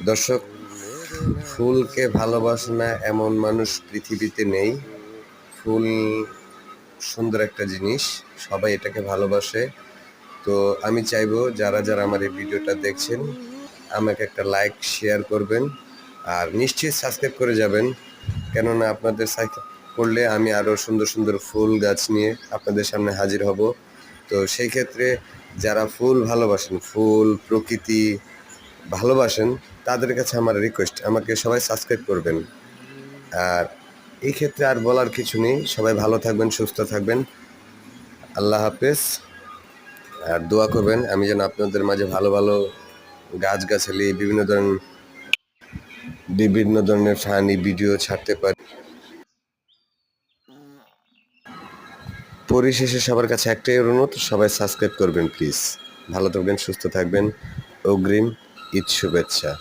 দর্শক, ফুলকে ভালোবাসে না এমন মানুষ পৃথিবীতে নেই। ফুল সুন্দর একটা জিনিস, সবাই এটাকে ভালোবাসে। তো আমি চাইবো যারা যারা আমার এই ভিডিওটা দেখছেন আমাকে একটা লাইক শেয়ার করবেন, আর নিশ্চয়ই সাবস্ক্রাইব করে যাবেন, কেননা আপনাদের সাবস্ক্রাইব করলে আমি আরও সুন্দর সুন্দর ফুল গাছ নিয়ে আপনাদের সামনে হাজির হব। তো সেই ক্ষেত্রে যারা ফুল ভালোবাসেন, ফুল প্রকৃতি ভালোবাসেন, তাদের কাছে আমার রিকোয়েস্ট, আমাকে সবাই সাবস্ক্রাইব করবেন। আর এই ক্ষেত্রে আর বলার কিছু নেই, সবাই ভালো থাকবেন, সুস্থ থাকবেন। আল্লাহ হাফেজ। আর দোয়া করবেন আমি যেন আপনাদের মাঝে ভালো ভালো গাছগাছালি বিভিন্ন ধরনের ফানি ভিডিও ছাড়তে পারি। পরিশেষে সবার কাছে একটাই অনুরোধ, সবাই সাবস্ক্রাইব করবেন প্লিজ। ভালো থাকবেন, সুস্থ থাকবেন। অগ্রিম ঈদ শুভেচ্ছা।